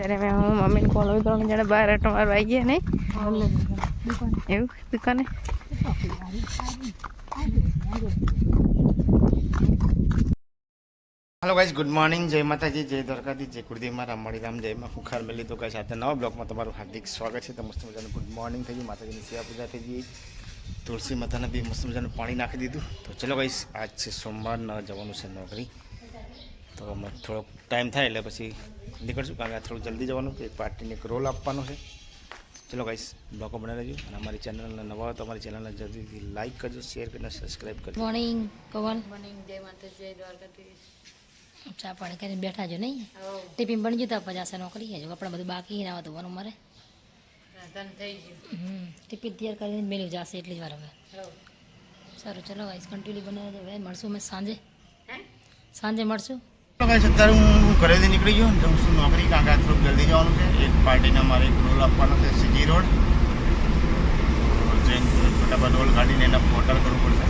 ત્યારે મેં હું મમ્મીને કોલ હોય 3 જણા બહાર આટો મારવા આવી ગયા નહીં એવું દુકાને हेलो गाइस गुड मॉर्निंग जय माता जी जय द्वारकाधी जय कुलदेव माँ राम राम जय माँ खुखार मिली तो गाइस आज नवा ब्लॉग में તમારું हार्दिक स्वागत है। तो मस्त मजा गुड मॉर्निंग थी माता जी सेवा पूजा थी तुलसी माता ने भी मस्त मजा पानी नाखी दीधु। तो चलो गाइस आज से सोमवार न जवानुं छे नौकरी तो अमे थोड़ो टाइम थाय એટલે પછી નીકળશું કારણ કે થોડું જલ્દી જવાનું છે પાર્ટીને એક રોલ આપવાનો છે। चलो गाइस ब्लॉग बना रहियो અને અમારી ચેનલને નવા હોય તો અમારી ચેનલને જરૂરથી લાઈક કરજો શેર કરીને સબસ્ક્રાઇબ કરજો। મોર્નિંગ કવન મોર્નિંગ જય માતા જય દ્વારકાધીશ। ચા પાણી કરીને બેઠા છો નહીં ટિફિન બની જતા 50 નોકરી છે કપડા બધું બાકી ના આવતું મારે ધન થઈ ગયું ટિફિન તૈયાર કરીને મેળવી જશે એટલી જ વાર હવે સારું ચલો ગાઈસ કન્ટિન્યુ બનાવી દે હવે મળશું અમે સાંજે મળશું। तो गाइस અત્યારે હું ઘરેથી નીકળી ગયો જઉં છું નોકરી કારણ કે થોડું જલ્દી જવાનું છે એક પાર્ટીને મારે એક રોલ આપવાનો છે સીજી રોડ જઈને ફટાફટ રોલ કાઢીને એને હોટલ કરવું પડશે।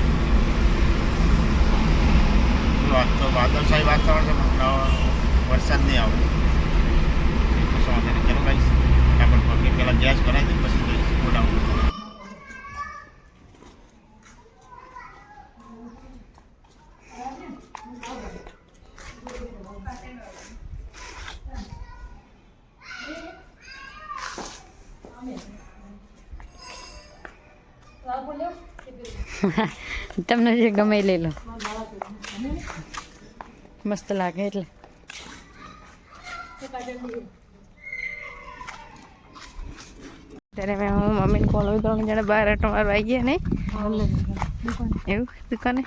આજ તો વાદળછાયું વાતાવરણ છે પણ વરસાદ નહીં આવે કશો વાંધો નહીં। ચલો ગાઈસ ફટાફટ પગની પહેલાં ગેસ ભરાઈ દઈ પછી જઈશ ગોડાઉન। તમને જે ગમે લઈ લો મસ્ત લાગે એટલે ત્યારે મેં હું મમ્મીને કોલ હોય 3 જણા બહાર આટો મારવા આવી ગયા નહીં એવું દુકાને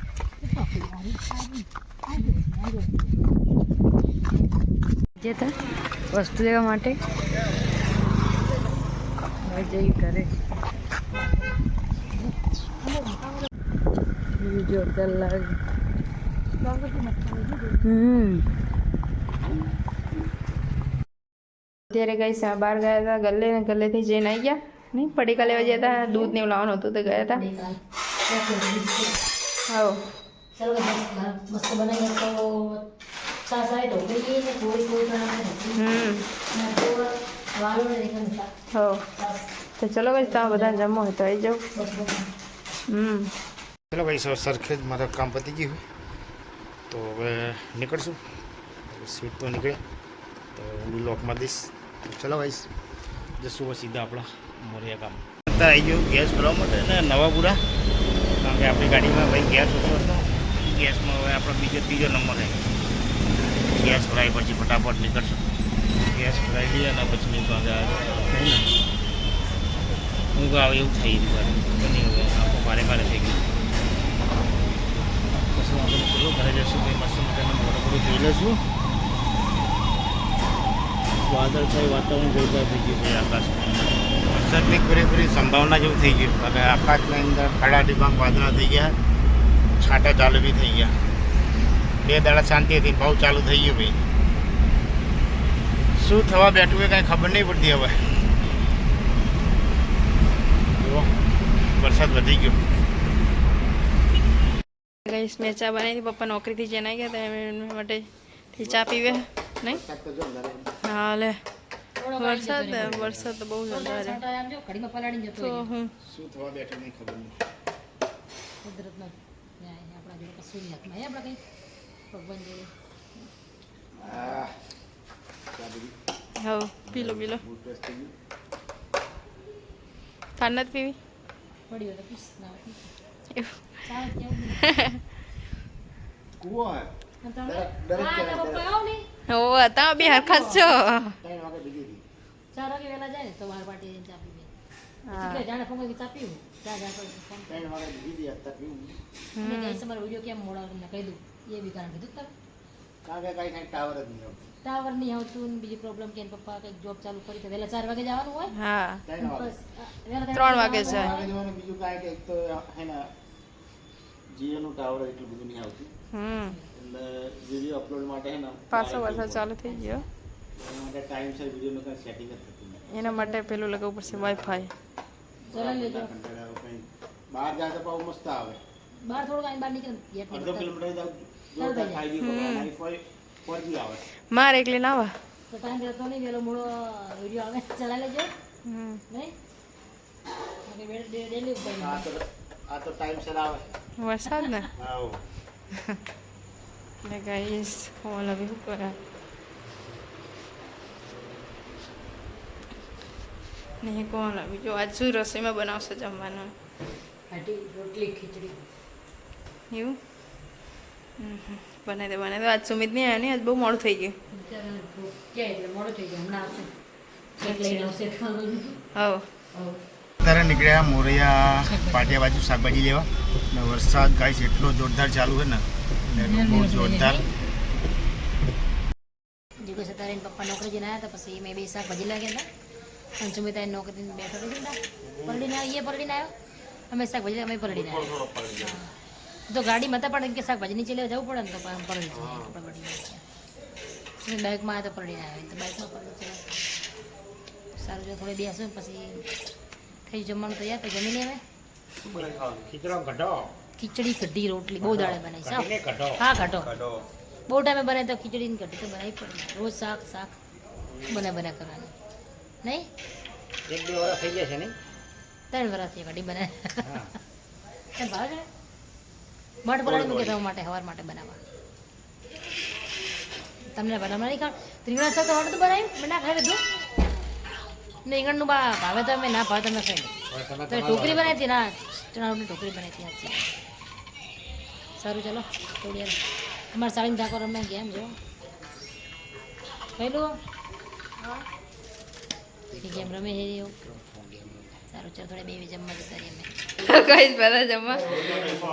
જે વસ્તુ લેવા માટે જઈ ઘરે જોરદાર લાગે અત્યારે ગઈ સા બહાર ગયા હતા ગલ્લેથી જઈને આવી ગયા નહીં પડીકા લેવા ગયા હતા દૂધ ને એવું લાવવાનું હતું તો ગયા હતા હા મસ્ત બનાવીએ તો છાસ આવી ઢોકળી ને થોડી હો તો ચલો ભાઈ તમે બધા જમો હોય તો આવી જાઓ। चलो भाई सर सरखेज मारा काम पती गई हुई तो હવે નીકળશું સીટ તો નીકળે તો બ્લોકમાં દઈશ। ચલો ગાઈસ જશું સીધા આપણા મોરિયા કામ અત્યારે આવી ગયું ગેસ ભરવા માટે ને નવાપુરા કારણ કે આપણી ગાડીમાં ભાઈ ગેસ ઓછો હતો ગેસમાં હવે આપણો ત્રીજો નંબર છે ગેસ ભરાય પછી ફટાફટ નીકળશું ગેસ ભરાઈ લઈએ અને પછી નીકળવા જાય ઊંઘ આવે એવું થઈ ગયું નહીં હવે આખો ભારે થઈ ગયું પછી આપણે પેલું ઘરે જશું કંઈ મસ્ત મજાનું મોડું જોઈ લઈશું વાદળછાયું વાતાવરણ જોરદાર થઈ ગયું ભાઈ આકાશમાં વરસાદની પૂરેપૂરી સંભાવના જેવું થઈ ગયું કારણ કે આકાશની અંદર ખાડા ડિબાંગ વાદળા થઈ ગયા છાંટા ચાલુ બી થઈ ગયા 2 દાડા શાંતિ હતી ભાવ ચાલુ થઈ ગયું ભાઈ શું થવા બેઠું એ કાંઈ ખબર નહીં પડતી હવે વરસાદ વધી ગયો। ગઈસ મેં ચા બનાવી હતી પપ્પા નોકરીથી જઈને આવી ગયા હતા એના માટે ચા પીવે નહીં હા લે વરસાદ તો બહુ જોરદાર તો હું શું થવા બેઠું નહીં ખબર નહીં કુદરતનો ન્યાય આપણા જોડે કશું નહીં હાથમાં આપણે કંઈ ભગવાન જોડે હા પી લો ઠંડ નથી પીવી પડી હોય તો પીસ ના હો તમે બી હરખા છો 4 વાગે વહેલા જાય ને તો માર પાટી ચા પીવે જાણે ફોન ચા પીવું તમારો વિડીયો કેમ મોડા તમને કહી દઉં એ બી કારણ કીધું તમે કારણ કે કાંઈ ટાવર જ નહીં ટાવર નહીં આવતું ને બીજી પ્રોબ્લેમ કે પપ્પા કંઈક જોબ ચાલુ કરી તો વહેલા 4 વાગે જવાનું હોય હા બસ 3 વાગે છે બીજું કાંઈ એક તો હે ને જીઓનું ટાવર એટલું બધું નહીં આવતું એટલે વિડીયો અપલોડ માટે હે ને પાછો વરસાદ ચાલુ થઈ ગયો એના માટે ટાઈમસર વિડીયોનું કાંઈ સેટિંગ જ થતું નથી એના માટે પેલું લગાવવું પડશે વાઈફાઈ ચલાવી લેજો બહાર જાય તો પાછું મસ્ત આવે બહાર થોડું કાંઈ બહાર નીકળે અડધો કિલોમીટર જાવ જોરદાર ખાઈ ગયું વાઈફાઈ 4G આવે મારે એકલી ના આવે તો ટાઈમ રહેતો નહીં વહેલો મોડો વિડીયો આવે ચલાવી લેજો હમ નહીં ડેલી ઉપર આ તો ટાઈમ સર આવે વરસાદ ને આવો એટલે ગાઈસ કોલ હવે શું કરે નહીં કોણ આવી જો આજ શું રસોઈમાં બનાવશે જમવાનું ખાટી રોટલી ખીચડી એવું બનાવી દે આજ સુમિત નહીં આવ્યો ને આજ બહુ મોડું થઈ ગયું ક્યાં એટલે મોડું થઈ ગયું હમણાં આવશે કેક લઈને આવશે ખાવાનું હવ અત્યારે નીકળ્યા મોરૈયા પાટિયા બાજુ શાકભાજી લેવા ને વરસાદ ગાઈસ એટલો જોરદાર ચાલુ છે ને એટલે બહુ જોરદાર જીગો સતારીને પપ્પા નોકરી જઈને આવ્યા હતા પછી મેં બે શાકભાજી લાગ્યા હતા પંચમીતા નોકરી બેઠો રહી હતા પલડીને આવ્યો એ પલડીને આવ્યો અમે શાકભાજી અમે પલડીને આવ્યા તો ગાડીમાં હતા પણ કે શાકભાજી નીચે લેવા જવું પડે ને તો પલડી જાય બાઇકમાં આવ્યા તો પલડીને આવ્યા તો બાઇકમાં પલડી જાય સારું જો થોડી બેસું પછી થઈ જમવાનું તૈયાર તો જમી લઈએ અમે ખીચડી કઢી રોટલી બહુ દાડે બનાવી સાવ હા કઢો બહુ ટાઈમે બનાવી તો ખીચડી ને કઢી તો બનાવી પડે રોજ શાક બના કરવાની નહીં 1-2 વર્ષ થઈ ગયા છે નહીં 3 વર્ષથી કઢી બનાવે તને ભાવે છે મઠ પલાળી મૂકે રવા માટે હવાર માટે બનાવવા તમને બનાવવા નહીં ખાવ રીંગણા શાક તમારે તો બનાવ્યું મેં ના ખાઈ લીધું ને રીંગણનું ભાવે તો અમે ના ભાવે તમે ખાઈ લો તો ઢોકરી બનાવી હતી ના ચણા રોટલી ઢોકરી બનાવી હતી સાચી સારું ચાલો થોડી વાર અમારે સાડીને ધાકો રમે કેમ જો પહેલું ગેમ રમે છે એવું સારું ચાલો થોડી બે જમવા જતા રહીએ અમે કઈ બધા જમવા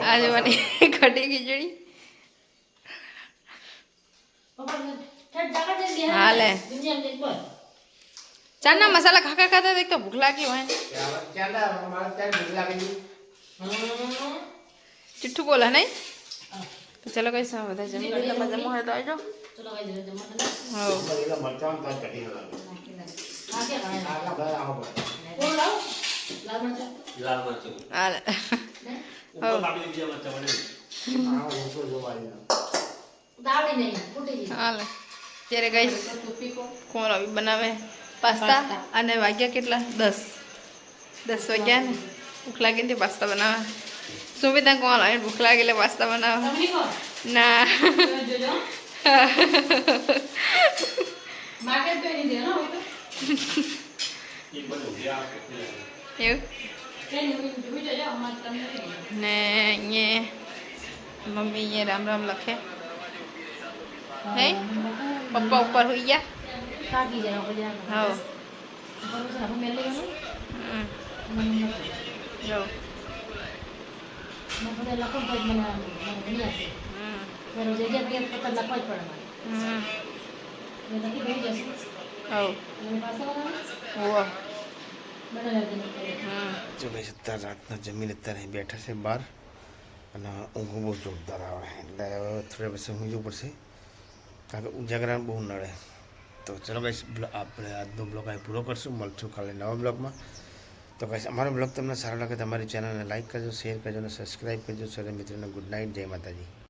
આજે મને કઢી ખીચડી હાલે ચાના મસાલા ખાખા ખાતા દેખ તો ભૂખ લાગી હોય ચિઠ્ઠું બોલા નહીં તો ચલો કઈ સા બધા જમી લઈએ તમે જમવા હોય તો આવજો ચલો ભાઈ જમવા હાલે હાલે ત્યારે ગઈ કોણ આવી બનાવે પાસ્તા અને વાગ્યા કેટલા 10 વાગ્યા ને ભૂખ લાગી ને પાસ્તા બનાવવા સુમિતા કોણ આવે ભૂખ લાગી એટલે પાસ્તા બનાવવા ના એવું ને અહીંયા મમ્મી અહીંયા રામ રામ લખે હે પપ્પા ઉપર હોઈ ગયા થાકી જાય હા મેં લઈ જો બધા લખો તો મને નહીં આવશે જગ્યા પે પત્તા લખવા જ પડે મારે લખી બહુ જશે હવ પાસે હોવા બનાવી જો ભાઈ અત્યારે રાતના જમીન અત્યારે બેઠા છે બહાર અને ઊંઘ બહુ જોરદાર આવે એટલે થોડા પછી ઊંઘવું પડશે કારણ કે ઉજાગરણ બહુ નડે તો ચલો ભાઈ આપણે આજનો બ્લોગ અહીં પૂરો કરશું મળશું કાલે નવા બ્લોગમાં તો ભાઈ અમારો બ્લોગ તમને સારો લાગે તો અમારી ચેનલને લાઈક કરજો શેર કરજો અને સબસ્ક્રાઈબ કરજો સર મિત્રોને ગુડ નાઇટ જય માતાજી.